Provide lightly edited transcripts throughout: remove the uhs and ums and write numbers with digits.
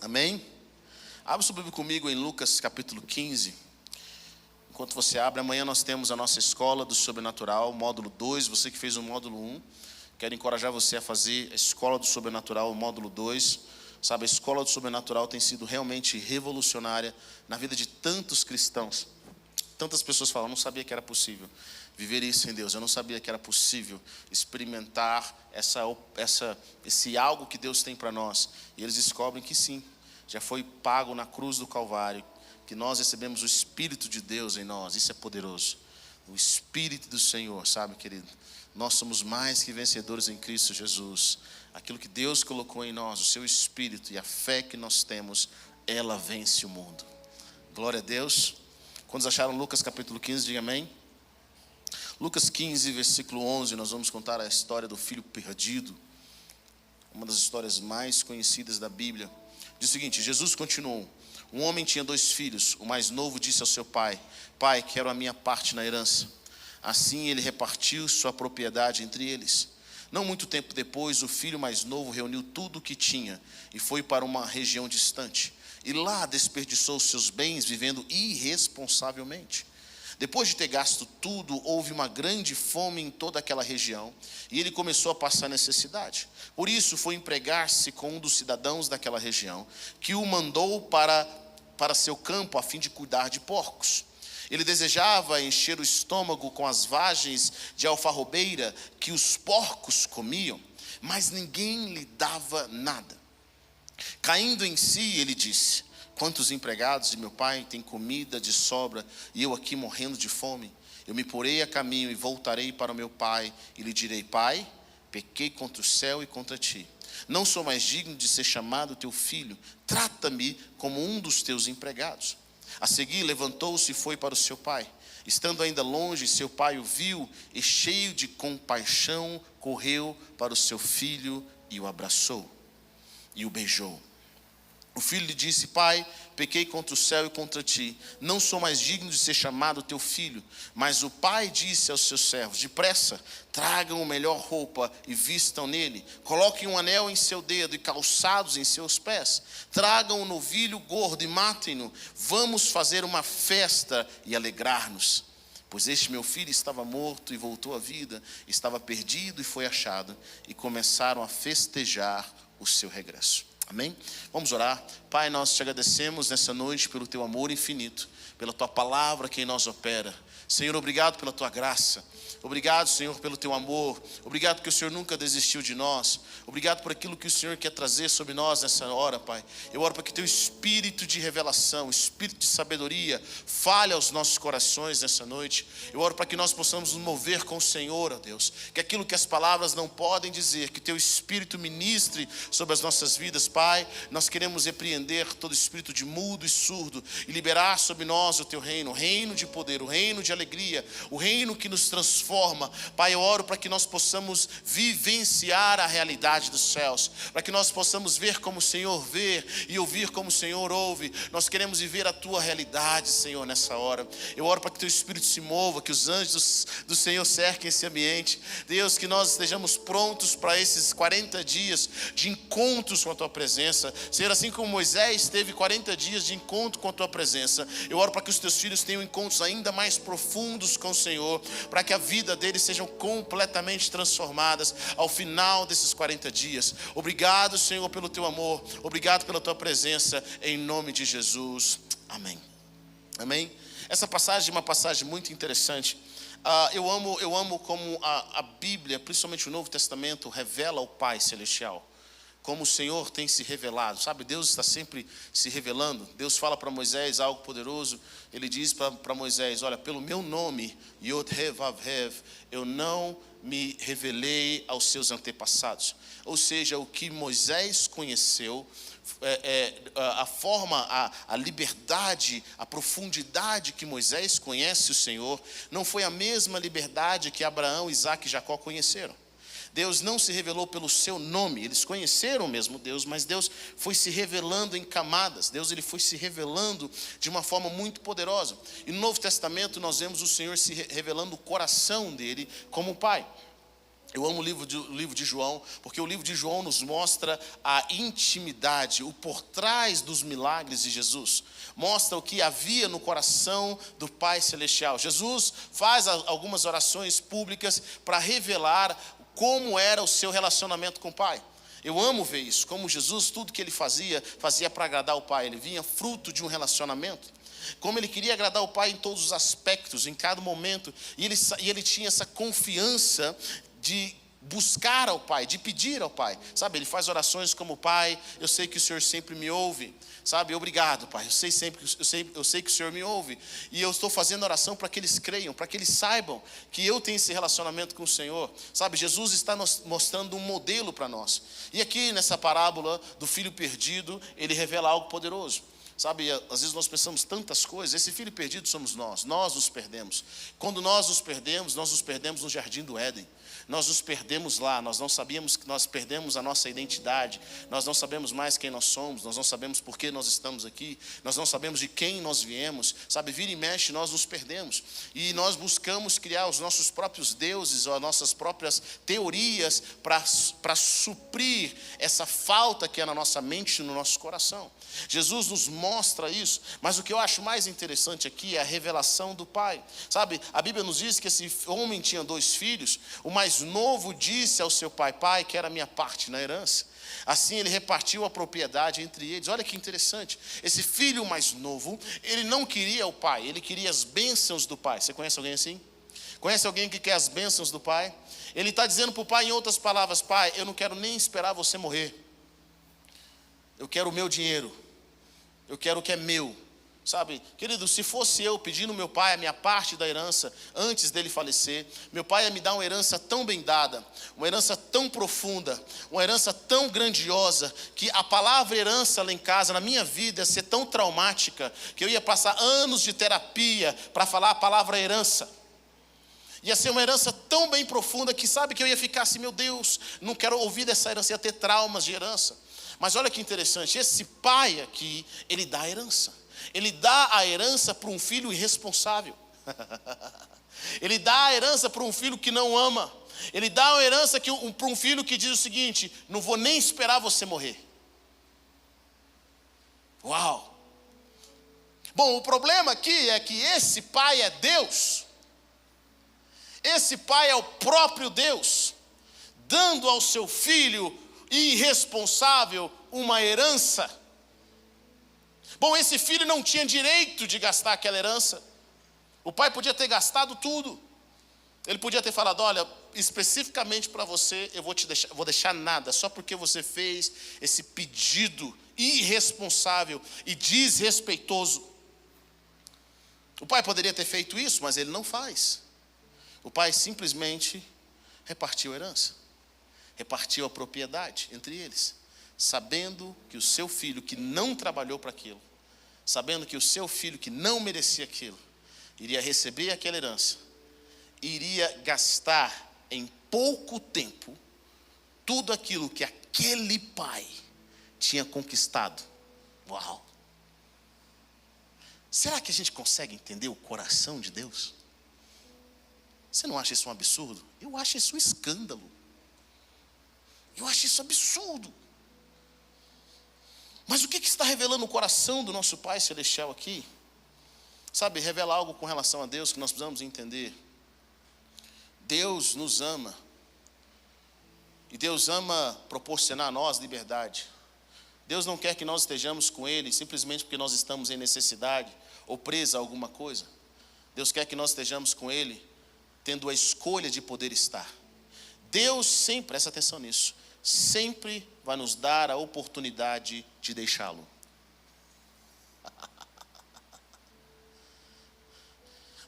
Amém? Abra sua Bíblia comigo em Lucas capítulo 15. Enquanto você abre, amanhã nós temos a nossa escola do sobrenatural, módulo 2. Você que fez o módulo 1, quero encorajar você a fazer a escola do sobrenatural, o módulo 2. Sabe, a escola do sobrenatural tem sido realmente revolucionária na vida de tantos cristãos. Tantas pessoas falam, eu não sabia que era possível viver isso em Deus. Eu não sabia que era possível experimentar esse algo que Deus tem para nós. E eles descobrem que sim, já foi pago na cruz do Calvário, que nós recebemos o Espírito de Deus em nós. Isso é poderoso. O Espírito do Senhor, sabe, querido? Nós somos mais que vencedores em Cristo Jesus. Aquilo que Deus colocou em nós, o seu Espírito e a fé que nós temos, ela vence o mundo. Glória a Deus. Quantos acharam Lucas capítulo 15, diga amém. Lucas 15, versículo 11, nós vamos contar a história do filho perdido. Uma das histórias mais conhecidas da Bíblia. Diz o seguinte, Jesus continuou. Um homem tinha 2 filhos. O mais novo disse ao seu pai, pai, quero a minha parte na herança. Assim ele repartiu sua propriedade entre eles. Não muito tempo depois, o filho mais novo reuniu tudo o que tinha e foi para uma região distante. E lá desperdiçou seus bens vivendo irresponsavelmente. Depois de ter gasto tudo, houve uma grande fome em toda aquela região e ele começou a passar necessidade. Por isso foi empregar-se com um dos cidadãos daquela região, que o mandou para seu campo a fim de cuidar de porcos. Ele desejava encher o estômago com as vagens de alfarrobeira que os porcos comiam, mas ninguém lhe dava nada. Caindo em si, ele disse, quantos empregados de meu pai têm comida de sobra e eu aqui morrendo de fome? Eu me porei a caminho e voltarei para o meu pai e lhe direi, pai, pequei contra o céu e contra ti. Não sou mais digno de ser chamado teu filho, trata-me como um dos teus empregados. A seguir levantou-se e foi para o seu pai. Estando ainda longe, seu pai o viu e cheio de compaixão correu para o seu filho e o abraçou e o beijou. O filho lhe disse, pai, pequei contra o céu e contra ti, não sou mais digno de ser chamado teu filho. Mas o pai disse aos seus servos, depressa, tragam a melhor roupa e vistam nele, coloquem um anel em seu dedo e calçados em seus pés, tragam um novilho gordo e matem-no, vamos fazer uma festa e alegrar-nos. Pois este meu filho estava morto e voltou à vida, estava perdido e foi achado, e começaram a festejar o seu regresso. Amém? Vamos orar. Pai, nós te agradecemos nessa noite pelo teu amor infinito, pela tua palavra que em nós opera. Senhor, obrigado pela tua graça. Obrigado, Senhor, pelo teu amor. Obrigado porque o Senhor nunca desistiu de nós. Obrigado por aquilo que o Senhor quer trazer sobre nós nessa hora, Pai. Eu oro para que teu espírito de revelação, espírito de sabedoria, fale aos nossos corações nessa noite. Eu oro para que nós possamos nos mover com o Senhor, ó Deus. Que aquilo que as palavras não podem dizer, que teu espírito ministre sobre as nossas vidas, Pai. Nós queremos repreender todo espírito de mudo e surdo e liberar sobre nós o teu reino, o reino de poder, o reino de alegria, o reino que nos transforma. Pai, eu oro para que nós possamos vivenciar a realidade dos céus, para que nós possamos ver como o Senhor vê e ouvir como o Senhor ouve. Nós queremos viver a tua realidade, Senhor, nessa hora. Eu oro para que teu Espírito se mova, que os anjos do Senhor cerquem esse ambiente. Deus, que nós estejamos prontos para esses 40 dias de encontros com a tua presença. Senhor, assim como Moisés teve 40 dias de encontro com a tua presença, eu oro para que os teus filhos tenham encontros ainda mais profundos com o Senhor, para que a vida deles sejam completamente transformadas ao final desses 40 dias. Obrigado, Senhor, pelo teu amor. Obrigado pela tua presença, em nome de Jesus. Amém. Amém. Essa passagem é uma passagem muito interessante. Eu amo como a Bíblia, principalmente o Novo Testamento, revela o Pai Celestial. Como o Senhor tem se revelado, sabe? Deus está sempre se revelando. Deus fala para Moisés algo poderoso. Ele diz para Moisés, olha, pelo meu nome, Yod-Heh-Vav-Heh, eu não me revelei aos seus antepassados. Ou seja, o que Moisés conheceu, a forma, a liberdade, a profundidade que Moisés conhece o Senhor, não foi a mesma liberdade que Abraão, Isaac e Jacó conheceram. Deus não se revelou pelo seu nome, eles conheceram mesmo Deus, mas Deus foi se revelando em camadas. Deus ele foi se revelando de uma forma muito poderosa. E no Novo Testamento nós vemos o Senhor se revelando o coração dele como Pai. Eu amo o livro de João, porque o livro de João nos mostra a intimidade, o por trás dos milagres de Jesus. Mostra o que havia no coração do Pai Celestial. Jesus faz algumas orações públicas para revelar como era o seu relacionamento com o Pai. Eu amo ver isso, como Jesus, tudo que ele fazia para agradar o Pai. Ele vinha fruto de um relacionamento. Como ele queria agradar o Pai em todos os aspectos, em cada momento. E ele tinha essa confiança de buscar ao Pai, de pedir ao Pai. Sabe, ele faz orações como: Pai, eu sei que o Senhor sempre me ouve. Sabe, obrigado, Pai, eu sei que o Senhor me ouve. E eu estou fazendo oração para que eles creiam, para que eles saibam que eu tenho esse relacionamento com o Senhor. Sabe, Jesus está nos mostrando um modelo para nós. E aqui nessa parábola do filho perdido, ele revela algo poderoso. Sabe, às vezes nós pensamos tantas coisas. Esse filho perdido somos nós nos perdemos. Quando nós nos perdemos no jardim do Éden. Nós nos perdemos lá, nós não sabíamos que nós perdemos a nossa identidade, nós não sabemos mais quem nós somos, nós não sabemos por que nós estamos aqui, nós não sabemos de quem nós viemos, sabe, vira e mexe, nós nos perdemos, e nós buscamos criar os nossos próprios deuses, ou as nossas próprias teorias, para suprir essa falta que é na nossa mente e no nosso coração. Jesus nos mostra isso, mas o que eu acho mais interessante aqui é a revelação do Pai. Sabe, a Bíblia nos diz que esse homem tinha 2 filhos, o mais novo disse ao seu pai: Pai, quero a minha parte na herança. Assim ele repartiu a propriedade entre eles. Olha que interessante, esse filho mais novo, ele não queria o pai, ele queria as bênçãos do pai. Você conhece alguém assim? Conhece alguém que quer as bênçãos do pai? Ele está dizendo para o pai, em outras palavras: Pai, eu não quero nem esperar você morrer, eu quero o meu dinheiro, eu quero o que é meu. Sabe, querido, se fosse eu pedindo ao meu pai a minha parte da herança antes dele falecer, meu pai ia me dar uma herança tão bem dada, uma herança tão profunda, uma herança tão grandiosa, que a palavra herança lá em casa, na minha vida, ia ser tão traumática, que eu ia passar anos de terapia para falar a palavra herança. Ia ser uma herança tão bem profunda que, sabe, que eu ia ficar assim: meu Deus, não quero ouvir dessa herança, ia ter traumas de herança. Mas olha que interessante, esse pai aqui, ele dá a herança. Ele dá a herança para um filho irresponsável. Ele dá a herança para um filho que não ama. Ele dá a herança para um filho que diz o seguinte: não vou nem esperar você morrer. Uau! Bom, o problema aqui é que esse pai é Deus. Esse pai é o próprio Deus, dando ao seu filho irresponsável uma herança. Bom, esse filho não tinha direito de gastar aquela herança. O pai podia ter gastado tudo. Ele podia ter falado: olha, especificamente para você, eu vou deixar nada, só porque você fez esse pedido irresponsável e desrespeitoso. O pai poderia ter feito isso, mas ele não faz. O pai simplesmente repartiu a herança, repartiu a propriedade entre eles, sabendo que o seu filho que não trabalhou para aquilo, sabendo que o seu filho que não merecia aquilo, iria receber aquela herança, iria gastar em pouco tempo tudo aquilo que aquele pai tinha conquistado. Uau! Será que a gente consegue entender o coração de Deus? Você não acha isso um absurdo? Eu acho isso um escândalo. Eu acho isso absurdo. Mas o que está revelando o coração do nosso Pai Celestial aqui? Sabe, revela algo com relação a Deus que nós precisamos entender. Deus nos ama. E Deus ama proporcionar a nós liberdade. Deus não quer que nós estejamos com Ele simplesmente porque nós estamos em necessidade ou presos a alguma coisa. Deus quer que nós estejamos com Ele tendo a escolha de poder estar. Deus sempre, presta atenção nisso, sempre vai nos dar a oportunidade de deixá-lo.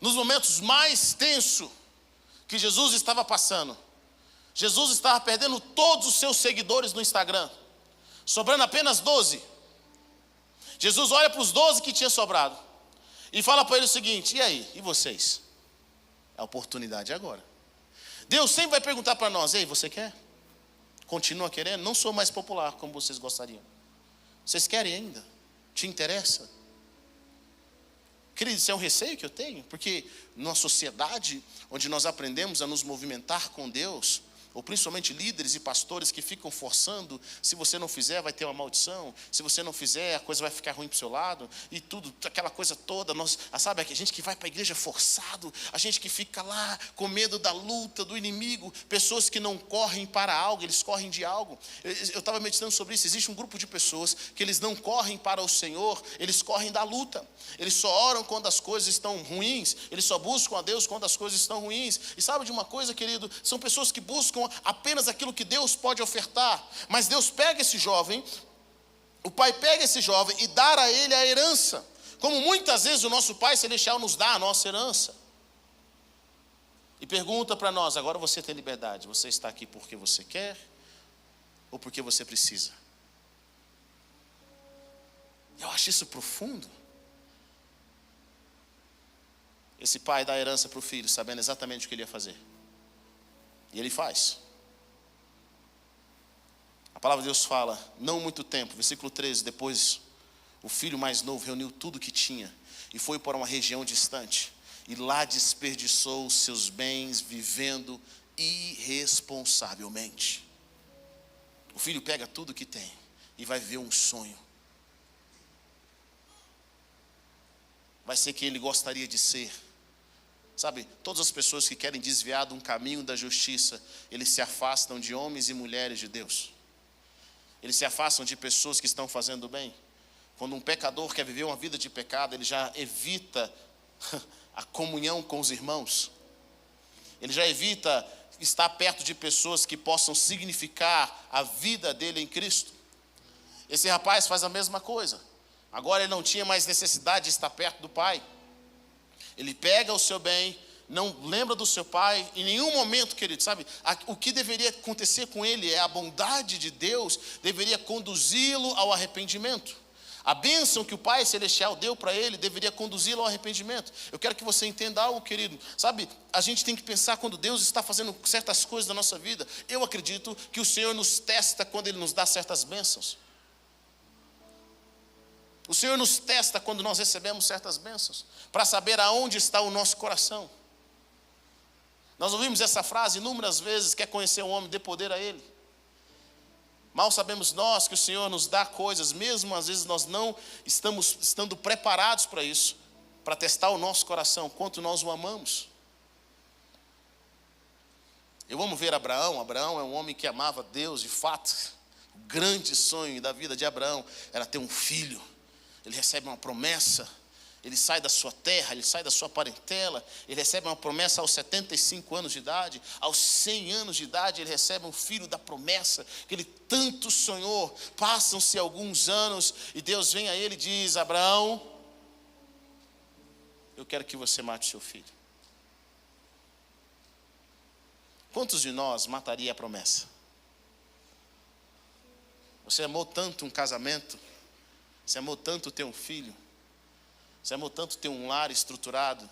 Nos momentos mais tensos que Jesus estava passando, Jesus estava perdendo todos os seus seguidores no Instagram, sobrando apenas 12. Jesus olha para os 12 que tinha sobrado e fala para ele o seguinte: e aí, e vocês? A oportunidade é agora. Deus sempre vai perguntar para nós: ei, você quer? Continua querendo? Não sou mais popular como vocês gostariam. Vocês querem ainda? Te interessa? Querido, isso é um receio que eu tenho, porque numa sociedade onde nós aprendemos a nos movimentar com Deus, ou principalmente líderes e pastores que ficam forçando, se você não fizer vai ter uma maldição, se você não fizer a coisa vai ficar ruim para o seu lado, e tudo, aquela coisa toda, sabe, a gente que vai para a igreja forçado, a gente que fica lá com medo da luta, do inimigo, pessoas que não correm para algo, eles correm de algo. Eu estava meditando sobre isso, existe um grupo de pessoas que eles não correm para o Senhor, eles correm da luta, eles só oram quando as coisas estão ruins, eles só buscam a Deus quando as coisas estão ruins. E sabe de uma coisa, querido, são pessoas que buscam apenas aquilo que Deus pode ofertar, mas Deus pega esse jovem, o pai pega esse jovem e dá a ele a herança, como muitas vezes o nosso Pai Celestial nos dá a nossa herança, e pergunta para nós: agora você tem liberdade, você está aqui porque você quer ou porque você precisa? Eu acho isso profundo. Esse pai dá a herança para o filho, sabendo exatamente o que ele ia fazer, e ele faz. A palavra de Deus fala, não muito tempo, versículo 13, depois o filho mais novo reuniu tudo que tinha e foi para uma região distante, e lá desperdiçou os seus bens vivendo irresponsavelmente. O filho pega tudo que tem e vai viver um sonho. Vai ser quem ele gostaria de ser. Sabe, todas as pessoas que querem desviar de um caminho da justiça, eles se afastam de homens e mulheres de Deus. Eles se afastam de pessoas que estão fazendo bem. Quando um pecador quer viver uma vida de pecado, ele já evita a comunhão com os irmãos. Ele já evita estar perto de pessoas que possam significar a vida dele em Cristo. Esse rapaz faz a mesma coisa. Agora ele não tinha mais necessidade de estar perto do pai. Ele pega o seu bem, não lembra do seu pai, em nenhum momento, querido, sabe? O que deveria acontecer com ele é a bondade de Deus, deveria conduzi-lo ao arrependimento. A bênção que o Pai Celestial deu para ele deveria conduzi-lo ao arrependimento. Eu quero que você entenda algo, querido. Sabe, a gente tem que pensar quando Deus está fazendo certas coisas na nossa vida. Eu acredito que o Senhor nos testa quando Ele nos dá certas bênçãos. O Senhor nos testa quando nós recebemos certas bênçãos, para saber aonde está o nosso coração. Nós ouvimos essa frase inúmeras vezes: quer conhecer o homem, dê poder a ele. Mal sabemos nós que o Senhor nos dá coisas, mesmo às vezes nós não estamos estando preparados para isso, para testar o nosso coração, quanto nós o amamos. Eu amo ver Abraão. Abraão é um homem que amava Deus de fato. O grande sonho da vida de Abraão era ter um filho. Ele recebe uma promessa, ele sai da sua terra, ele sai da sua parentela, ele recebe uma promessa aos 75 anos de idade, aos 100 anos de idade ele recebe um filho da promessa, que ele tanto sonhou. Passam-se alguns anos e Deus vem a ele e diz: Abraão, eu quero que você mate seu filho. Quantos de nós mataria a promessa? Você amou tanto um casamento, você amou tanto ter um filho, você amou tanto ter um lar estruturado.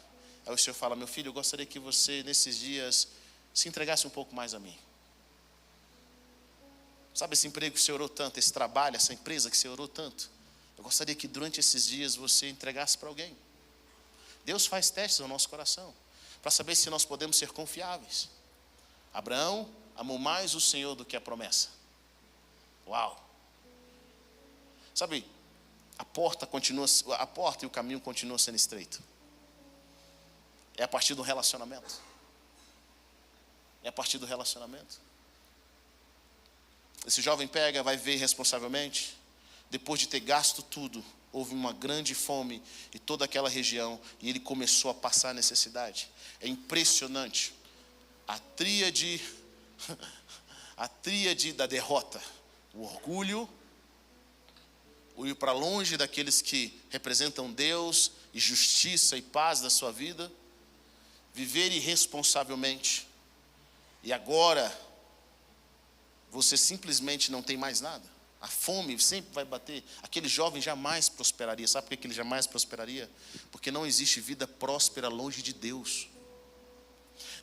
Aí o Senhor fala: meu filho, eu gostaria que você nesses dias se entregasse um pouco mais a mim. Sabe esse emprego que você orou tanto, esse trabalho, essa empresa que você orou tanto? Eu gostaria que durante esses dias você entregasse para alguém. Deus faz testes ao nosso coração, para saber se nós podemos ser confiáveis. Abraão amou mais o Senhor do que a promessa. Uau! Sabe, a porta e o caminho continuam sendo estreito. É a partir do relacionamento. É a partir do relacionamento. Esse jovem pega, vai ver responsavelmente. Depois de ter gasto tudo, houve uma grande fome em toda aquela região e ele começou a passar necessidade. É impressionante. A tríade da derrota: o orgulho, o ir para longe daqueles que representam Deus e justiça e paz da sua vida, viver irresponsavelmente, e agora você simplesmente não tem mais nada. A fome sempre vai bater. Aquele jovem jamais prosperaria. Sabe por que ele jamais prosperaria? Porque não existe vida próspera longe de Deus.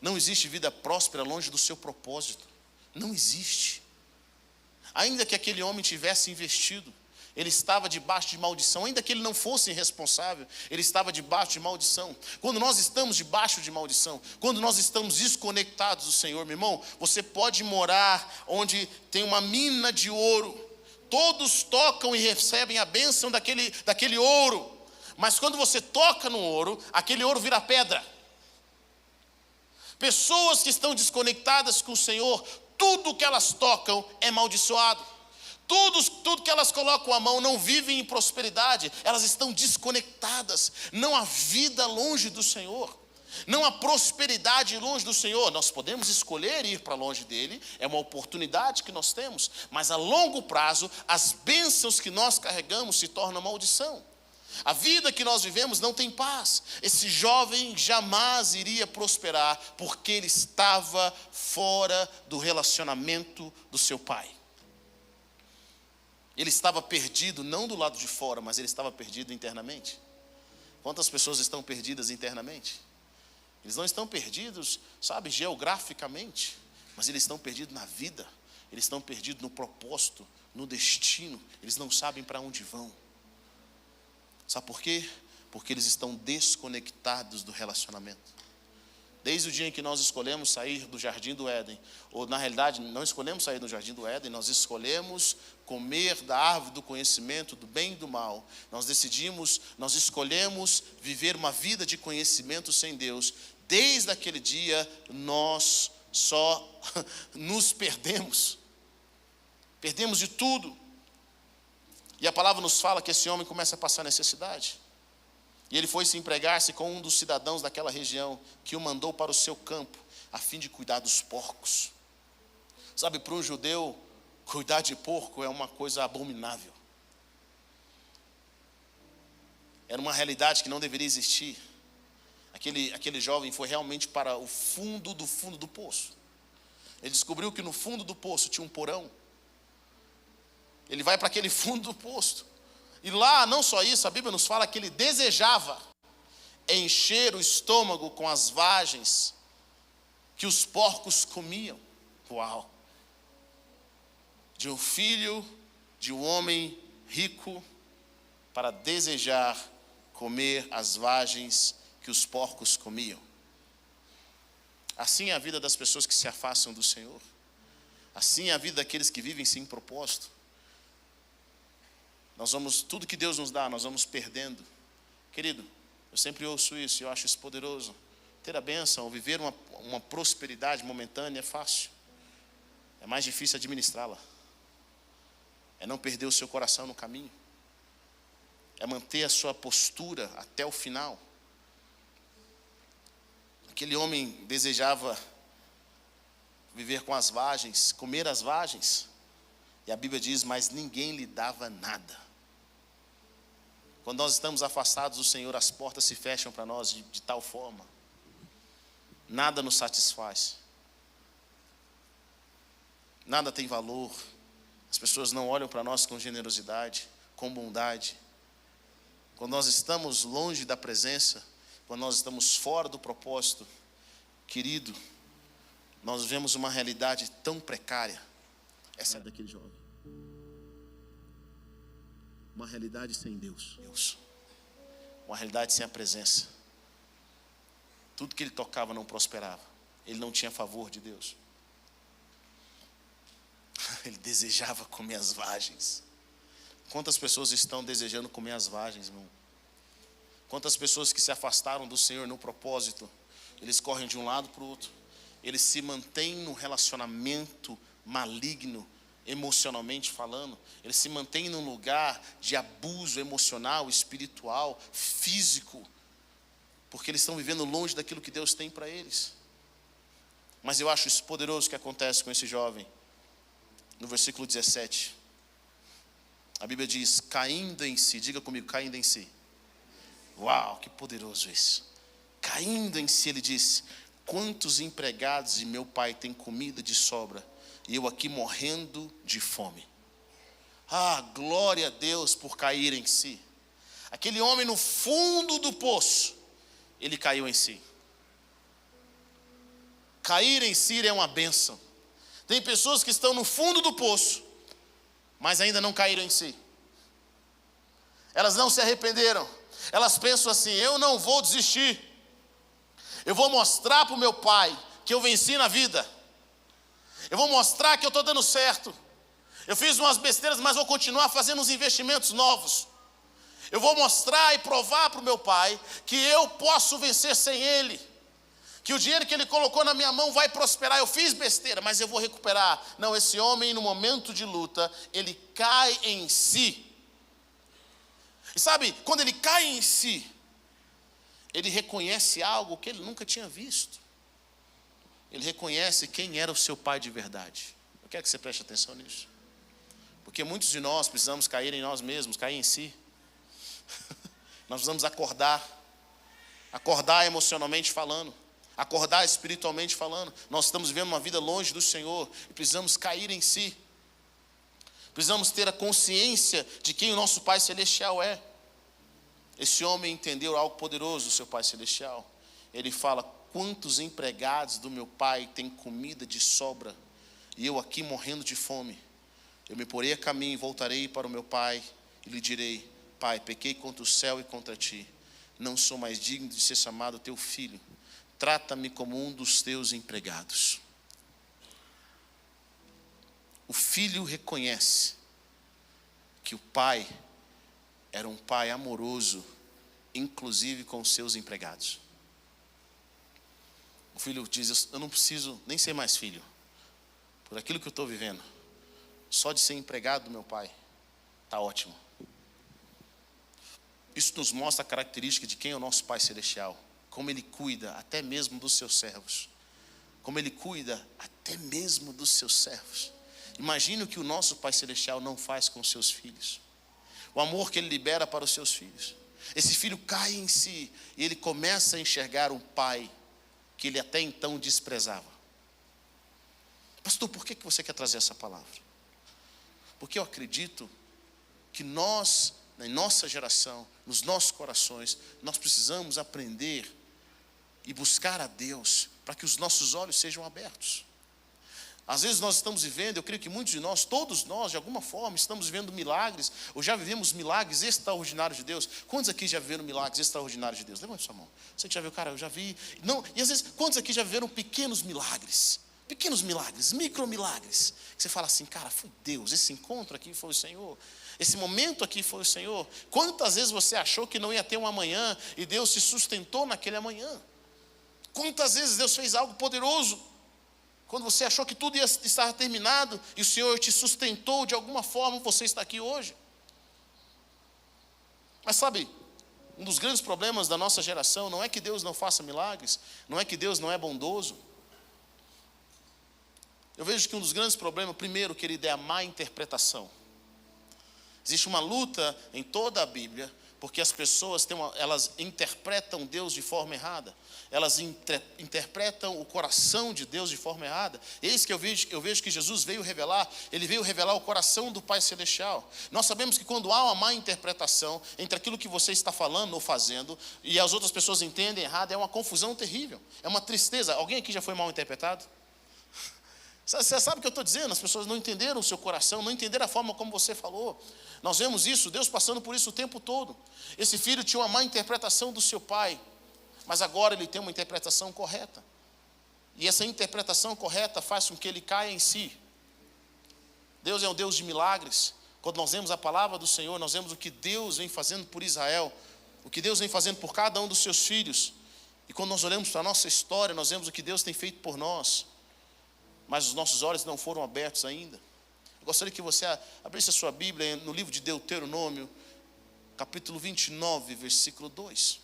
Não existe vida próspera longe do seu propósito. Não existe. Ainda que aquele homem tivesse investido, Ele estava debaixo de maldição, ainda que ele não fosse irresponsável, ele estava debaixo de maldição. Quando nós estamos debaixo de maldição, quando nós estamos desconectados do Senhor, meu irmão, você pode morar onde tem uma mina de ouro, todos tocam e recebem a bênção daquele ouro, mas quando você toca no ouro, aquele ouro vira pedra. Pessoas que estão desconectadas com o Senhor, tudo que elas tocam é amaldiçoado. Tudo que elas colocam a mão não vivem em prosperidade, elas estão desconectadas. Não há vida longe do Senhor, não há prosperidade longe do Senhor. Nós podemos escolher ir para longe dele, é uma oportunidade que nós temos, mas a longo prazo, as bênçãos que nós carregamos se tornam maldição. A vida que nós vivemos não tem paz. Esse jovem jamais iria prosperar, porque ele estava fora do relacionamento do seu pai. Ele estava perdido, não do lado de fora, mas ele estava perdido internamente. Quantas pessoas estão perdidas internamente? Eles não estão perdidos, geograficamente, mas eles estão perdidos na vida, eles estão perdidos no propósito, no destino, eles não sabem para onde vão. Sabe por quê? Porque eles estão desconectados do relacionamento. Desde o dia em que nós escolhemos sair do Jardim do Éden, ou na realidade não escolhemos sair do Jardim do Éden, nós escolhemos comer da árvore do conhecimento do bem e do mal. Nós escolhemos viver uma vida de conhecimento sem Deus. Desde aquele dia nós só nos perdemos de tudo. E a palavra nos fala que esse homem começa a passar necessidade. E ele foi se empregar-se com um dos cidadãos daquela região, que o mandou para o seu campo, a fim de cuidar dos porcos. Para um judeu, cuidar de porco é uma coisa abominável. Era uma realidade que não deveria existir. Aquele jovem foi realmente para o fundo do poço. Ele descobriu que no fundo do poço tinha um porão. Ele vai para aquele fundo do poço. E lá, não só isso, a Bíblia nos fala que ele desejava encher o estômago com as vagens que os porcos comiam. Uau! De um filho de um homem rico para desejar comer as vagens que os porcos comiam. Assim é a vida das pessoas que se afastam do Senhor. Assim é a vida daqueles que vivem sem propósito. Tudo que Deus nos dá, nós vamos perdendo. Querido, eu sempre ouço isso e eu acho isso poderoso. Ter a bênção, viver uma prosperidade momentânea é fácil. É mais difícil administrá-la. É não perder o seu coração no caminho. É manter a sua postura até o final. Aquele homem desejava viver com as vagens, comer as vagens. E a Bíblia diz, mas ninguém lhe dava nada. Quando nós estamos afastados do Senhor, as portas se fecham para nós de tal forma. Nada nos satisfaz. Nada tem valor. As pessoas não olham para nós com generosidade, com bondade. Quando nós estamos longe da presença, quando nós estamos fora do propósito, querido, nós vemos uma realidade tão precária. Essa é daquele jovem. Uma realidade sem Deus. Uma realidade sem a presença. Tudo que ele tocava não prosperava. Ele não tinha favor de Deus. Ele desejava comer as vagens. Quantas pessoas estão desejando comer as vagens, irmão? Quantas pessoas que se afastaram do Senhor no propósito, eles correm de um lado para o outro. Eles se mantêm no relacionamento maligno, emocionalmente falando. Eles se mantêm num lugar de abuso emocional, espiritual, físico, porque eles estão vivendo longe daquilo que Deus tem para eles. Mas eu acho isso poderoso que acontece com esse jovem. No versículo 17, a Bíblia diz, caindo em si, diga comigo, caindo em si. Uau, que poderoso isso. Caindo em si, ele disse, quantos empregados de meu pai têm comida de sobra, e eu aqui morrendo de fome. Glória a Deus por cair em si. Aquele homem no fundo do poço, ele caiu em si. Cair em si é uma bênção. Tem pessoas que estão no fundo do poço, mas ainda não caíram em si. Elas não se arrependeram. Elas pensam assim: eu não vou desistir. Eu vou mostrar para o meu pai que eu venci na vida. Eu vou mostrar que eu estou dando certo. Eu fiz umas besteiras, mas vou continuar fazendo uns investimentos novos. Eu vou mostrar e provar para o meu pai que eu posso vencer sem ele. Que o dinheiro que ele colocou na minha mão vai prosperar. Eu fiz besteira, mas eu vou recuperar. Não, esse homem, no momento de luta, ele cai em si. E sabe, quando ele cai em si, ele reconhece algo que ele nunca tinha visto. Ele reconhece quem era o seu pai de verdade. Eu quero que você preste atenção nisso. Porque muitos de nós precisamos cair em nós mesmos, cair em si. Nós precisamos acordar emocionalmente falando, acordar espiritualmente falando. Nós estamos vivendo uma vida longe do Senhor e precisamos cair em si. Precisamos ter a consciência de quem o nosso Pai Celestial é. Esse homem entendeu algo poderoso do seu Pai Celestial. Ele fala: quantos empregados do meu pai têm comida de sobra, e eu aqui morrendo de fome? Eu me porei a caminho e voltarei para o meu pai, e lhe direi: Pai, pequei contra o céu e contra ti. Não sou mais digno de ser chamado teu filho. Trata-me como um dos teus empregados. O filho reconhece que o pai era um pai amoroso, inclusive com os seus empregados. O filho diz: eu não preciso nem ser mais filho. Por aquilo que eu estou vivendo, só de ser empregado do meu pai, está ótimo. Isso nos mostra a característica de quem é o nosso Pai Celestial. Como Ele cuida até mesmo dos seus servos. Como Ele cuida até mesmo dos seus servos. Imagine o que o nosso Pai Celestial não faz com os seus filhos. O amor que Ele libera para os seus filhos. Esse filho cai em si e ele começa a enxergar um pai que ele até então desprezava. Pastor, por que você quer trazer essa palavra? Porque eu acredito que nós, na nossa geração, nos nossos corações, nós precisamos aprender e buscar a Deus para que os nossos olhos sejam abertos. Às vezes nós estamos vivendo, eu creio que muitos de nós, todos nós, de alguma forma, estamos vivendo milagres, ou já vivemos milagres extraordinários de Deus. Quantos aqui já viveram milagres extraordinários de Deus? Levante sua mão. Você que já viu, cara, eu já vi. Não, e às vezes, quantos aqui já viveram pequenos milagres, micro milagres, que você fala assim: cara, foi Deus, esse encontro aqui foi o Senhor, esse momento aqui foi o Senhor. Quantas vezes você achou que não ia ter um amanhã e Deus se sustentou naquele amanhã? Quantas vezes Deus fez algo poderoso quando você achou que tudo estava terminado e o Senhor te sustentou de alguma forma, você está aqui hoje. Mas sabe, um dos grandes problemas da nossa geração não é que Deus não faça milagres, não é que Deus não é bondoso. Eu vejo que um dos grandes problemas, primeiro, querido, é a má interpretação. Existe uma luta em toda a Bíblia, porque as pessoas elas interpretam Deus de forma errada. Elas interpretam o coração de Deus de forma errada. Eis que eu vejo que Jesus veio revelar, Ele veio revelar o coração do Pai Celestial. Nós sabemos que quando há uma má interpretação entre aquilo que você está falando ou fazendo, e as outras pessoas entendem errado, é uma confusão terrível, é uma tristeza. Alguém aqui já foi mal interpretado? Você sabe o que eu estou dizendo? As pessoas não entenderam o seu coração, não entenderam a forma como você falou. Nós vemos isso, Deus passando por isso o tempo todo. Esse filho tinha uma má interpretação do seu pai, mas agora ele tem uma interpretação correta. E essa interpretação correta faz com que ele caia em si. Deus é um Deus de milagres. Quando nós vemos a palavra do Senhor, nós vemos o que Deus vem fazendo por Israel, o que Deus vem fazendo por cada um dos seus filhos. E quando nós olhamos para a nossa história, nós vemos o que Deus tem feito por nós. Mas os nossos olhos não foram abertos ainda. Eu gostaria que você abrisse a sua Bíblia no livro de Deuteronômio, capítulo 29, versículo 2.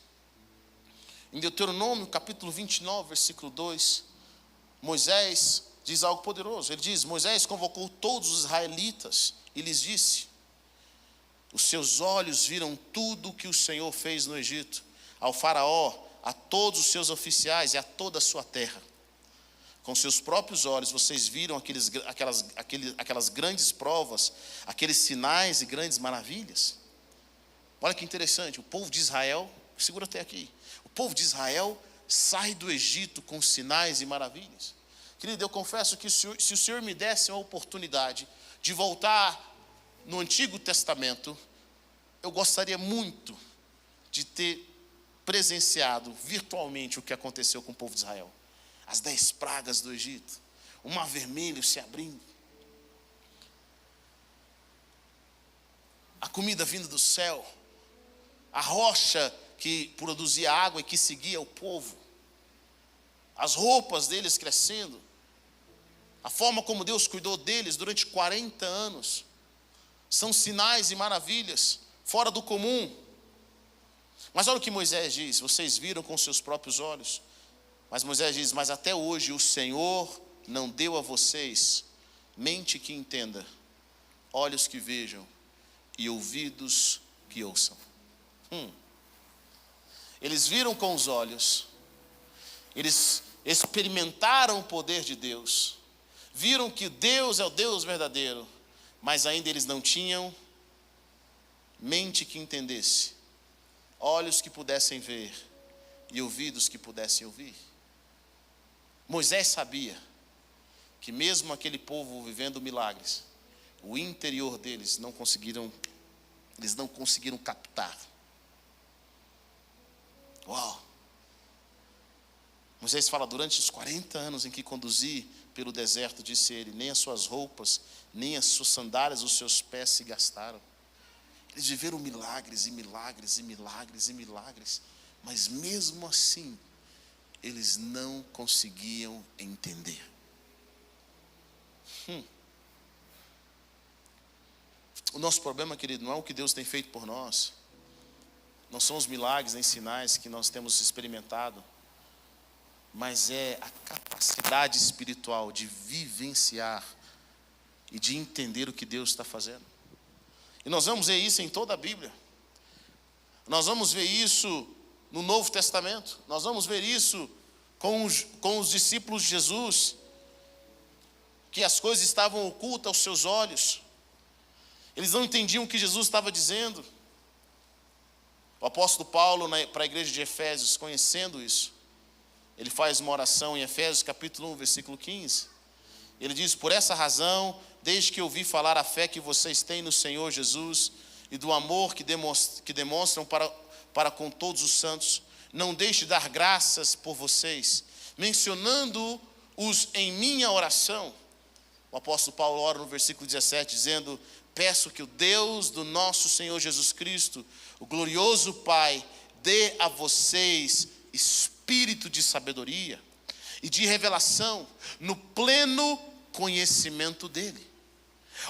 Em Deuteronômio, capítulo 29, versículo 2, Moisés diz algo poderoso. Ele diz: Moisés convocou todos os israelitas e lhes disse: os seus olhos viram tudo o que o Senhor fez no Egito, ao faraó, a todos os seus oficiais e a toda a sua terra. Com seus próprios olhos vocês viram aquelas grandes provas, aqueles sinais e grandes maravilhas. Olha que interessante, o povo de Israel, segura até aqui, o povo de Israel sai do Egito com sinais e maravilhas. Querido, eu confesso que se o Senhor me desse uma oportunidade de voltar no Antigo Testamento, eu gostaria muito de ter presenciado virtualmente o que aconteceu com o povo de Israel. As 10 pragas do Egito, o mar vermelho se abrindo, a comida vinda do céu, a rocha que produzia água e que seguia o povo, as roupas deles crescendo, a forma como Deus cuidou deles durante 40 anos, são sinais e maravilhas fora do comum. Mas olha o que Moisés diz: vocês viram com seus próprios olhos. Mas Moisés diz: mas até hoje o Senhor não deu a vocês mente que entenda, olhos que vejam e ouvidos que ouçam. Eles viram com os olhos, eles experimentaram o poder de Deus, viram que Deus é o Deus verdadeiro, mas ainda eles não tinham mente que entendesse, olhos que pudessem ver e ouvidos que pudessem ouvir. Moisés sabia que mesmo aquele povo vivendo milagres, o interior deles eles não conseguiram captar. Uau! Moisés fala: durante os 40 anos em que conduzi pelo deserto, disse ele, nem as suas roupas, nem as suas sandálias, os seus pés se gastaram. Eles viveram milagres e milagres e milagres e milagres, mas mesmo assim, eles não conseguiam entender. O nosso problema, querido, não é o que Deus tem feito por nós, não são os milagres nem sinais que nós temos experimentado, mas é a capacidade espiritual de vivenciar e de entender o que Deus está fazendo. E nós vamos ver isso em toda a Bíblia. Nós vamos ver isso no Novo Testamento. Nós vamos ver isso com os discípulos de Jesus, que as coisas estavam ocultas aos seus olhos. Eles não entendiam o que Jesus estava dizendo. O apóstolo Paulo, para a igreja de Efésios, conhecendo isso, ele faz uma oração em Efésios capítulo 1, versículo 15. Ele diz: por essa razão, desde que ouvi falar a fé que vocês têm no Senhor Jesus e do amor que demonstram para com todos os santos, não deixe de dar graças por vocês, mencionando-os em minha oração. O apóstolo Paulo ora no versículo 17, dizendo: peço que o Deus do nosso Senhor Jesus Cristo, o glorioso Pai, dê a vocês espírito de sabedoria e de revelação no pleno conhecimento dele.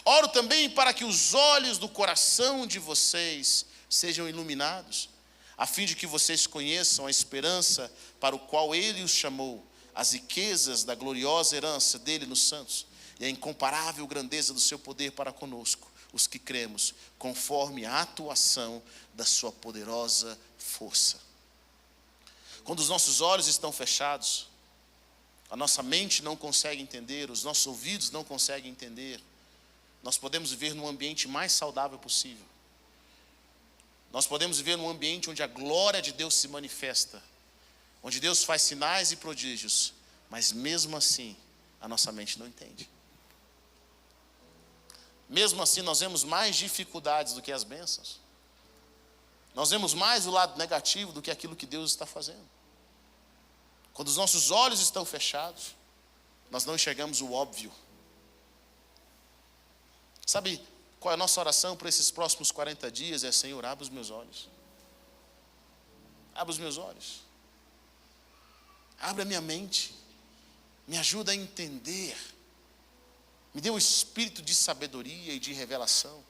Oro também para que os olhos do coração de vocês sejam iluminados, a fim de que vocês conheçam a esperança para o qual ele os chamou, as riquezas da gloriosa herança dele nos santos e a incomparável grandeza do seu poder para conosco, os que cremos, conforme a atuação da sua poderosa força. Quando os nossos olhos estão fechados, a nossa mente não consegue entender, os nossos ouvidos não conseguem entender, nós podemos viver num ambiente mais saudável possível. Nós podemos viver num ambiente onde a glória de Deus se manifesta, onde Deus faz sinais e prodígios, mas mesmo assim, a nossa mente não entende. Mesmo assim, nós vemos mais dificuldades do que as bênçãos. Nós vemos mais o lado negativo do que aquilo que Deus está fazendo. Quando os nossos olhos estão fechados, nós não enxergamos o óbvio. Sabe qual é a nossa oração para esses próximos 40 dias? É: Senhor, abre os meus olhos. Abre os meus olhos. Abre a minha mente. Me ajuda a entender. Me dê um espírito de sabedoria e de revelação.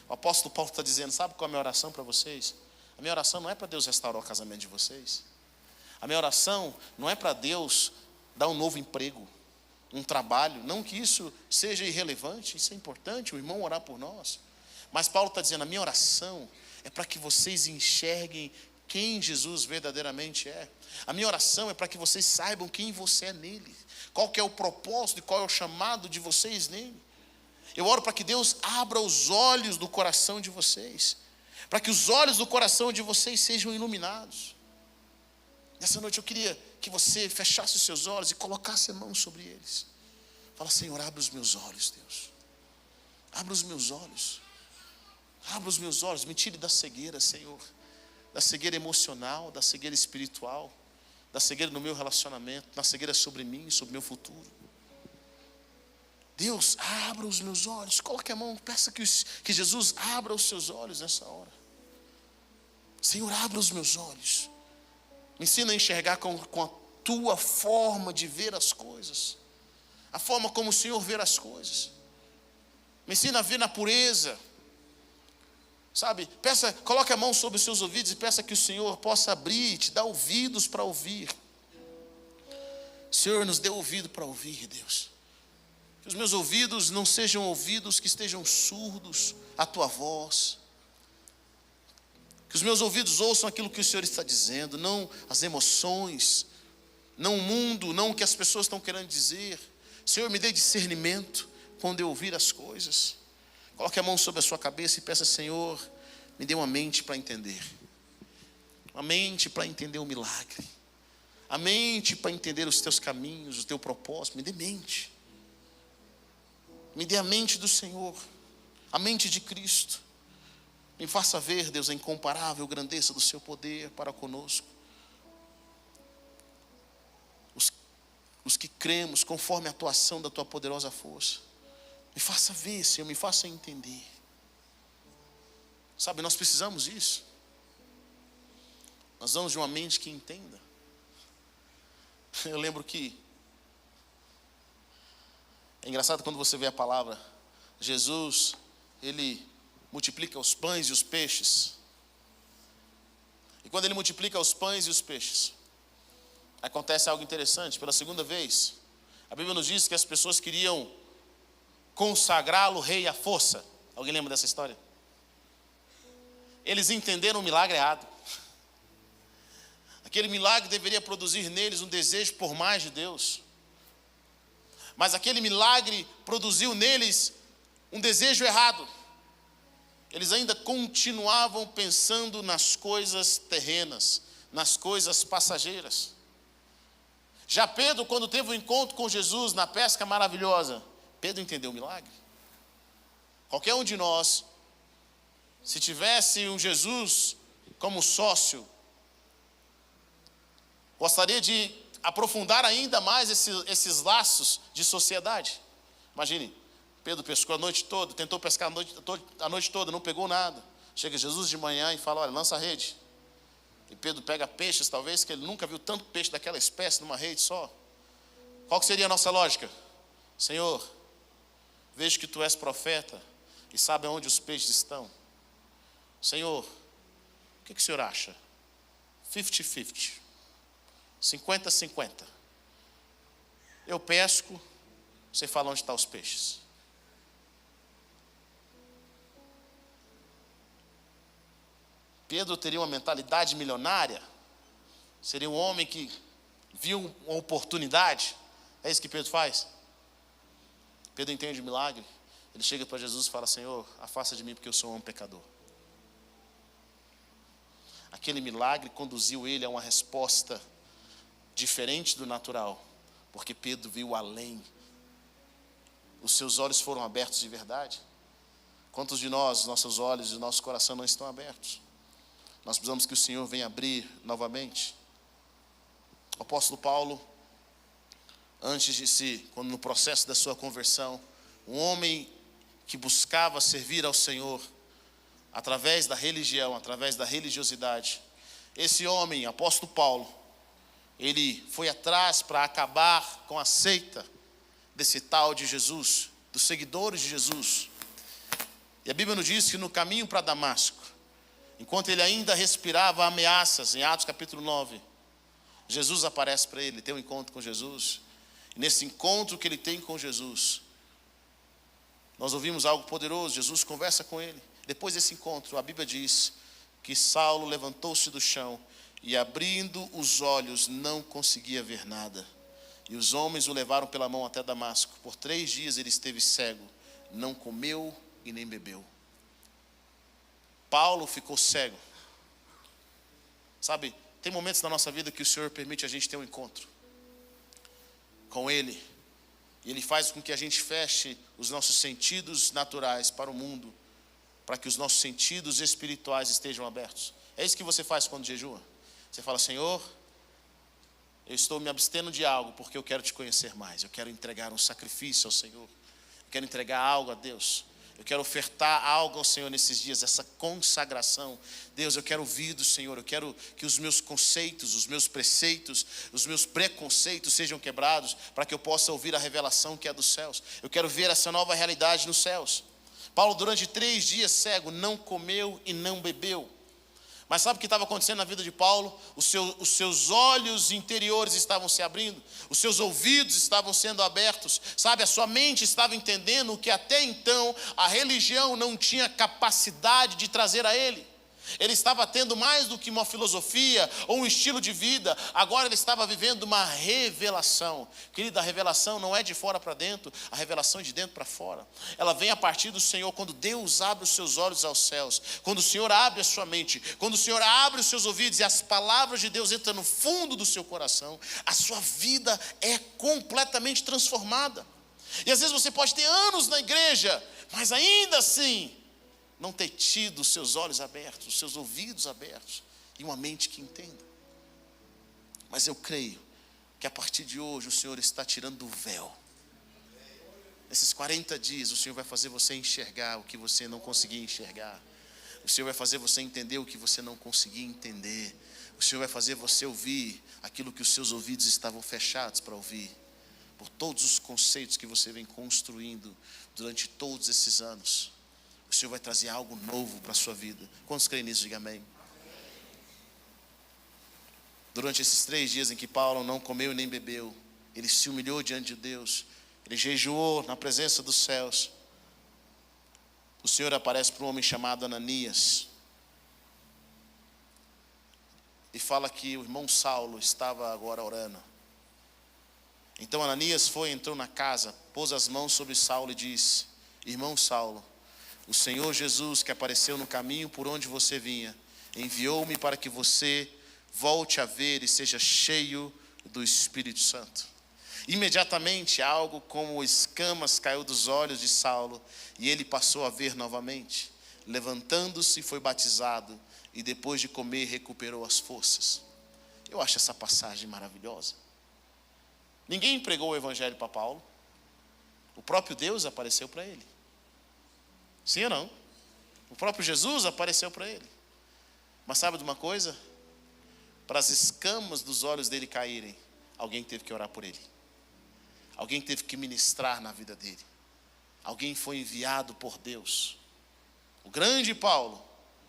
O apóstolo Paulo está dizendo: sabe qual é a minha oração para vocês? A minha oração não é para Deus restaurar o casamento de vocês. A minha oração não é para Deus dar um novo emprego, um trabalho. Não que isso seja irrelevante, isso é importante, o irmão orar por nós. Mas Paulo está dizendo: a minha oração é para que vocês enxerguem quem Jesus verdadeiramente é. A minha oração é para que vocês saibam quem você é nele, qual que é o propósito e qual é o chamado de vocês nele. Eu oro para que Deus abra os olhos do coração de vocês, para que os olhos do coração de vocês sejam iluminados. Nessa noite eu queria que você fechasse os seus olhos e colocasse a mão sobre eles. Fala: Senhor, abre os meus olhos, Deus. Abre os meus olhos. Abra os meus olhos, me tire da cegueira, Senhor. Da cegueira emocional, da cegueira espiritual, da cegueira no meu relacionamento, da cegueira sobre mim, sobre o meu futuro. Deus, abra os meus olhos. Coloque a mão, peça que Jesus abra os seus olhos nessa hora. Senhor, abra os meus olhos. Me ensina a enxergar com a tua forma de ver as coisas. A forma como o Senhor vê as coisas. Me ensina a ver na pureza. Sabe, coloque a mão sobre os seus ouvidos e peça que o Senhor possa abrir, te dar ouvidos para ouvir. Senhor, nos dê ouvido para ouvir, Deus. Que os meus ouvidos não sejam ouvidos que estejam surdos à tua voz. Que os meus ouvidos ouçam aquilo que o Senhor está dizendo, não as emoções, não o mundo, não o que as pessoas estão querendo dizer. Senhor, me dê discernimento quando eu ouvir as coisas. Coloque a mão sobre a sua cabeça e peça, Senhor, me dê uma mente para entender. Uma mente para entender o milagre. A mente para entender os teus caminhos, o teu propósito. Me dê mente. Me dê a mente do Senhor. A mente de Cristo. Me faça ver, Deus, a incomparável grandeza do seu poder para conosco. Os que cremos conforme a atuação da tua poderosa força. Me faça ver, Senhor, me faça entender. Sabe, nós precisamos disso. Nós precisamos de uma mente que entenda. Eu lembro que é engraçado quando você vê a palavra. Jesus, ele multiplica os pães e os peixes. E quando ele multiplica os pães e os peixes, acontece algo interessante. Pela segunda vez, a Bíblia nos diz que as pessoas queriam consagrá-lo rei à força. Alguém lembra dessa história? Eles entenderam o milagre errado. Aquele milagre deveria produzir neles um desejo por mais de Deus. Mas aquele milagre produziu neles um desejo errado. Eles ainda continuavam pensando nas coisas terrenas, nas coisas passageiras. Já Pedro, quando teve um encontro com Jesus na pesca maravilhosa, Pedro entendeu o milagre. Qualquer um de nós, se tivesse um Jesus como sócio, gostaria de aprofundar ainda mais esses laços de sociedade. Imagine, Pedro pescou a noite toda, tentou pescar a noite toda, não pegou nada. Chega Jesus de manhã e fala, olha, lança a rede. E Pedro pega peixes, talvez, que ele nunca viu tanto peixe daquela espécie numa rede só. Qual que seria a nossa lógica? Senhor, vejo que tu és profeta e sabe onde os peixes estão. Senhor, o que o Senhor acha? 50-50. 50-50. Eu pesco, você fala onde estão os peixes. Pedro teria uma mentalidade milionária. Seria um homem que viu uma oportunidade. É isso que Pedro faz. Pedro entende o milagre. Ele chega para Jesus e fala, Senhor, afasta de mim porque eu sou um homem pecador. Aquele milagre conduziu ele a uma resposta diferente do natural, porque Pedro viu além. Os seus olhos foram abertos de verdade. Quantos de nós, nossos olhos e nosso coração não estão abertos? Nós precisamos que o Senhor venha abrir novamente. O apóstolo Paulo, quando no processo da sua conversão, um homem que buscava servir ao Senhor através da religião, através da religiosidade. Esse homem, apóstolo Paulo, ele foi atrás para acabar com a seita desse tal de Jesus, dos seguidores de Jesus. E a Bíblia nos diz que no caminho para Damasco, enquanto ele ainda respirava ameaças, em Atos capítulo 9, Jesus aparece para ele, tem um encontro com Jesus. E nesse encontro que ele tem com Jesus, nós ouvimos algo poderoso. Jesus conversa com ele. Depois desse encontro, a Bíblia diz que Saulo levantou-se do chão e, abrindo os olhos, não conseguia ver nada. E os homens o levaram pela mão até Damasco. Por 3 dias ele esteve cego, não comeu e nem bebeu. Paulo ficou cego. Sabe, tem momentos na nossa vida que o Senhor permite a gente ter um encontro com Ele. E Ele faz com que a gente feche os nossos sentidos naturais para o mundo para que os nossos sentidos espirituais estejam abertos. É isso que você faz quando jejua. Você fala: Senhor, eu estou me abstendo de algo porque eu quero te conhecer mais. Eu quero entregar um sacrifício ao Senhor. Eu quero entregar algo a Deus. Eu quero ofertar algo ao Senhor nesses dias, essa consagração. Deus, eu quero ouvir do Senhor. Eu quero que os meus conceitos, os meus preceitos, os meus preconceitos sejam quebrados, para que eu possa ouvir a revelação que é dos céus. Eu quero ver essa nova realidade nos céus. Paulo, durante 3 dias cego, não comeu e não bebeu. Mas sabe o que estava acontecendo na vida de Paulo? Os seus olhos interiores estavam se abrindo, os seus ouvidos estavam sendo abertos, sabe? A sua mente estava entendendo o que até então a religião não tinha capacidade de trazer a ele. Ele estava tendo mais do que uma filosofia ou um estilo de vida. Agora ele estava vivendo uma revelação. Querida, a revelação não é de fora para dentro, a revelação é de dentro para fora. Ela vem a partir do Senhor, quando Deus abre os seus olhos aos céus, quando o Senhor abre a sua mente, quando o Senhor abre os seus ouvidos e as palavras de Deus entram no fundo do seu coração, a sua vida é completamente transformada. E às vezes você pode ter anos na igreja, mas ainda assim não ter tido os seus olhos abertos, os seus ouvidos abertos e uma mente que entenda. Mas eu creio que a partir de hoje o Senhor está tirando o véu. Nesses 40 dias o Senhor vai fazer você enxergar o que você não conseguia enxergar. O Senhor vai fazer você entender o que você não conseguia entender. O Senhor vai fazer você ouvir aquilo que os seus ouvidos estavam fechados para ouvir. Por todos os conceitos que você vem construindo durante todos esses anos, o Senhor vai trazer algo novo para a sua vida. Quantos creem nisso? Diga amém. Durante esses 3 dias em que Paulo não comeu e nem bebeu, ele se humilhou diante de Deus, ele jejuou na presença dos céus. O Senhor aparece para um homem chamado Ananias e fala que o irmão Saulo estava agora orando. Então Ananias entrou na casa, pôs as mãos sobre Saulo e disse: Irmão Saulo, o Senhor Jesus, que apareceu no caminho por onde você vinha, enviou-me para que você volte a ver e seja cheio do Espírito Santo. Imediatamente algo como escamas caiu dos olhos de Saulo e ele passou a ver novamente. Levantando-se, foi batizado e depois de comer recuperou as forças. Eu acho essa passagem maravilhosa. Ninguém pregou o evangelho para Paulo. O próprio Deus apareceu para ele. Sim ou não? O próprio Jesus apareceu para ele. Mas sabe de uma coisa? Para as escamas dos olhos dele caírem, alguém teve que orar por ele. Alguém teve que ministrar na vida dele. Alguém foi enviado por Deus. O grande Paulo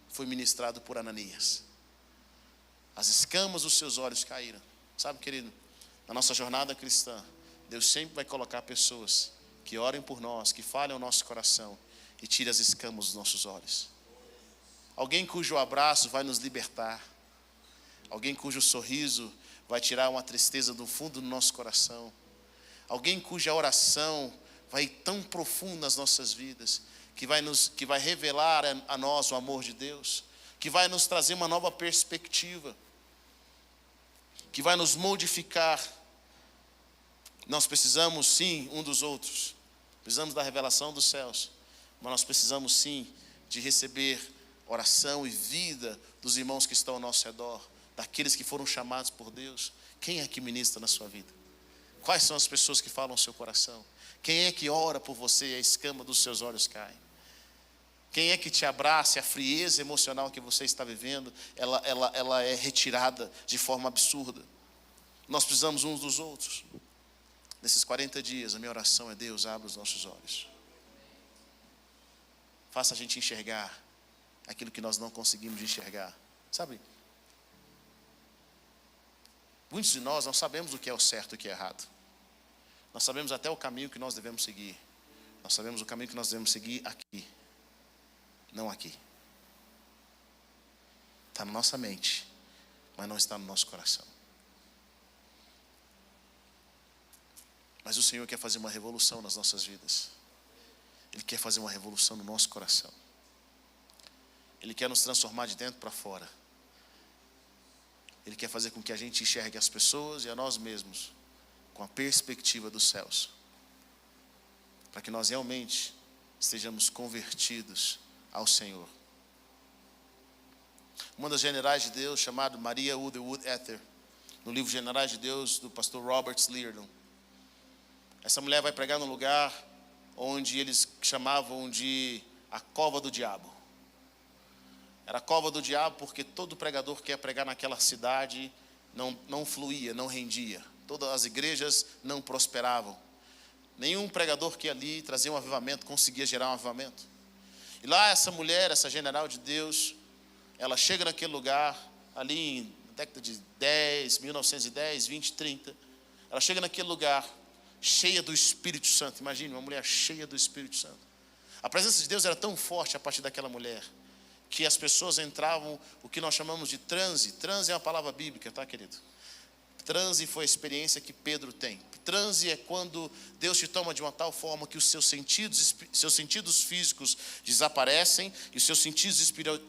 foi ministrado por Ananias. As escamas dos seus olhos caíram. Sabe, querido, na nossa jornada cristã, Deus sempre vai colocar pessoas que orem por nós, que falem o nosso coração e tirem as escamas dos nossos olhos. Alguém cujo abraço vai nos libertar. Alguém cujo sorriso vai tirar uma tristeza do fundo do nosso coração. Alguém cuja oração vai tão profundo nas nossas vidas, que vai revelar a nós o amor de Deus, que vai nos trazer uma nova perspectiva, que vai nos modificar. Nós precisamos sim um dos outros, precisamos da revelação dos céus, mas nós precisamos sim de receber oração e vida dos irmãos que estão ao nosso redor, daqueles que foram chamados por Deus. Quem é que ministra na sua vida? Quais são as pessoas que falam ao seu coração? Quem é que ora por você e a escama dos seus olhos cai? Quem é que te abraça e a frieza emocional que você está vivendo, ela é retirada de forma absurda? Nós precisamos uns dos outros. Nesses 40 dias, a minha oração é: Deus, abre os nossos olhos. Faça a gente enxergar aquilo que nós não conseguimos enxergar. Sabe? Muitos de nós não sabemos o que é o certo e o que é errado. Nós sabemos até o caminho que nós devemos seguir. Nós sabemos o caminho que nós devemos seguir aqui, não aqui. Está na nossa mente, mas não está no nosso coração. Mas o Senhor quer fazer uma revolução nas nossas vidas. Ele quer fazer uma revolução no nosso coração. Ele quer nos transformar de dentro para fora. Ele quer fazer com que a gente enxergue as pessoas e a nós mesmos com a perspectiva dos céus, para que nós realmente estejamos convertidos ao Senhor. Uma das generais de Deus, chamada Maria Woodworth Ether, no livro Generais de Deus, do pastor Robert Liardon. Essa mulher vai pregar num lugar onde eles chamavam de a cova do diabo. Era a cova do diabo porque todo pregador que ia pregar naquela cidade não fluía, não rendia. Todas as igrejas não prosperavam. Nenhum pregador que ia ali trazia um avivamento conseguia gerar um avivamento. E lá essa mulher, essa general de Deus, ela chega naquele lugar, ali na década de 1910, 20, 30. Ela chega naquele lugar, cheia do Espírito Santo. Imagine, uma mulher cheia do Espírito Santo. A presença de Deus era tão forte a partir daquela mulher, que as pessoas entravam, o que nós chamamos de transe. Transe é uma palavra bíblica, tá, querido? Transe foi a experiência que Pedro tem. Transe é quando Deus te toma de uma tal forma que os seus sentidos físicos desaparecem e os seus sentidos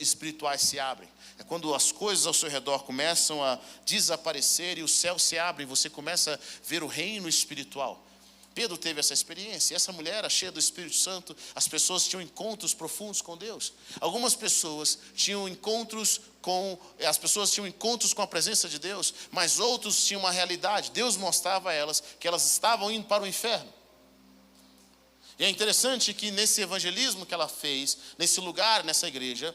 espirituais se abrem. É quando as coisas ao seu redor começam a desaparecer e o céu se abre e você começa a ver o reino espiritual. Pedro teve essa experiência, e essa mulher era cheia do Espírito Santo. As pessoas tinham encontros profundos com Deus. Algumas pessoas tinham encontros com a presença de Deus, mas outros tinham uma realidade. Deus mostrava a elas que elas estavam indo para o inferno. E é interessante que nesse evangelismo que ela fez, nesse lugar, nessa igreja,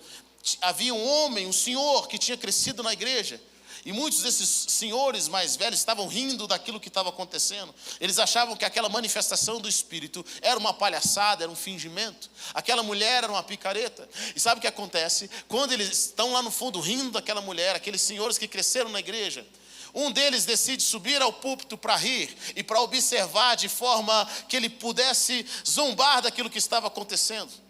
havia um homem, um senhor que tinha crescido na igreja. E muitos desses senhores mais velhos estavam rindo daquilo que estava acontecendo. Eles achavam que aquela manifestação do Espírito era uma palhaçada, era um fingimento. Aquela mulher era uma picareta. E sabe o que acontece? Quando eles estão lá no fundo rindo daquela mulher, aqueles senhores que cresceram na igreja, um deles decide subir ao púlpito para rir e para observar de forma que ele pudesse zombar daquilo que estava acontecendo.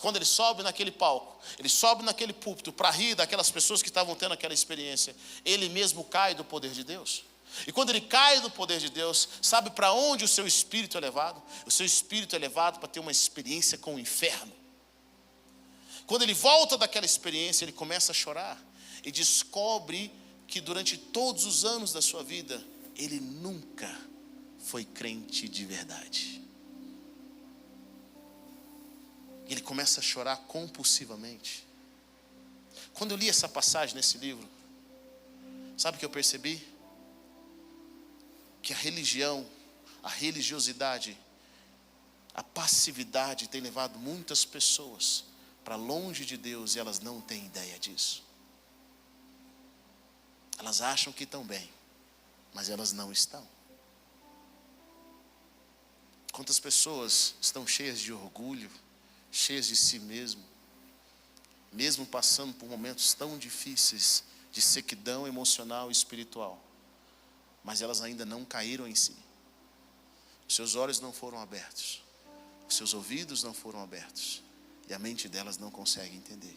Quando ele sobe naquele palco, ele sobe naquele púlpito para rir daquelas pessoas que estavam tendo aquela experiência, ele mesmo cai do poder de Deus. E quando ele cai do poder de Deus, sabe para onde o seu espírito é levado? O seu espírito é levado para ter uma experiência com o inferno. Quando ele volta daquela experiência, ele começa a chorar e descobre que durante todos os anos da sua vida, ele nunca foi crente de verdade. Ele começa a chorar compulsivamente. Quando eu li essa passagem nesse livro, sabe o que eu percebi? Que a religião, a religiosidade, a passividade tem levado muitas pessoas para longe de Deus e elas não têm ideia disso. Elas acham que estão bem, mas elas não estão. Quantas pessoas estão cheias de orgulho, cheias de si mesmo passando por momentos tão difíceis de sequidão emocional e espiritual, mas elas ainda não caíram em si. Os seus olhos não foram abertos, os seus ouvidos não foram abertos, e a mente delas não consegue entender.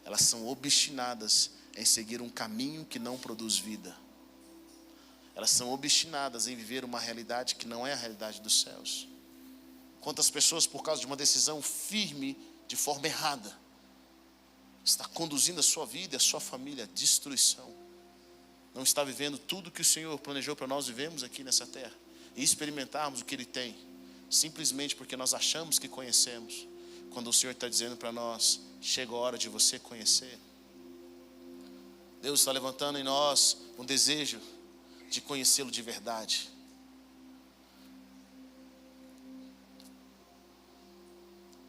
Elas são obstinadas em seguir um caminho que não produz vida. Elas são obstinadas em viver uma realidade que não é a realidade dos céus. Quantas pessoas, por causa de uma decisão firme, de forma errada, está conduzindo a sua vida e a sua família à destruição. Não está vivendo tudo que o Senhor planejou para nós vivemos aqui nessa terra e experimentarmos o que Ele tem, simplesmente porque nós achamos que conhecemos, quando o Senhor está dizendo para nós: chega a hora de você conhecer. Deus está levantando em nós um desejo de conhecê-lo de verdade.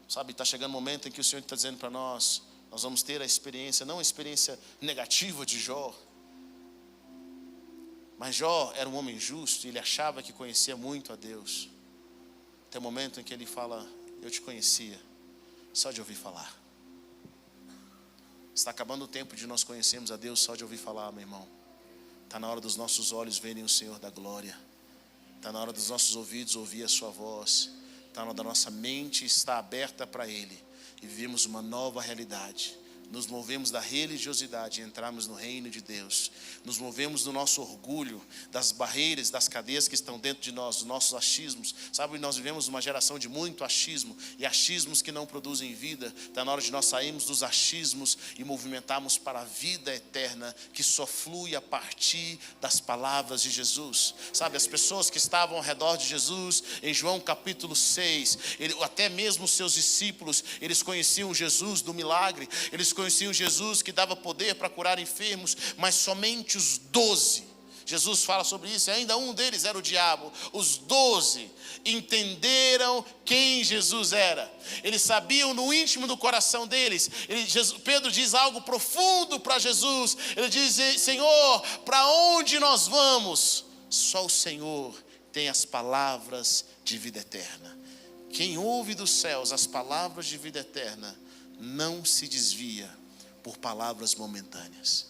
Sabe, está chegando um momento em que o Senhor está dizendo para nós vamos ter a experiência, não a experiência negativa de Jó. Mas Jó era um homem justo e ele achava que conhecia muito a Deus. Até o momento em que ele fala: eu te conhecia só de ouvir falar. Está acabando o tempo de nós conhecermos a Deus só de ouvir falar, meu irmão. Está na hora dos nossos olhos verem o Senhor da glória. Está na hora dos nossos ouvidos ouvir a sua voz. Está na hora da nossa mente estar aberta para Ele e vivemos uma nova realidade, nos movemos da religiosidade e entramos no reino de Deus. Nos movemos do nosso orgulho, das barreiras, das cadeias que estão dentro de nós, dos nossos achismos. Sabe, nós vivemos uma geração de muito achismo, e achismos que não produzem vida. Está na hora de nós sairmos dos achismos e movimentarmos para a vida eterna, que só flui a partir das palavras de Jesus. Sabe, as pessoas que estavam ao redor de Jesus, em João capítulo 6, até mesmo os seus discípulos, eles conheciam Jesus do milagre, eles conheciam Jesus que dava poder para curar enfermos, mas somente os 12, Jesus fala sobre isso, e ainda um deles era o diabo. Os 12 entenderam quem Jesus era. Eles sabiam no íntimo do coração deles. Pedro diz algo profundo para Jesus. Ele diz: Senhor, para onde nós vamos? Só o Senhor tem as palavras de vida eterna. Quem ouve dos céus as palavras de vida eterna não se desvia por palavras momentâneas.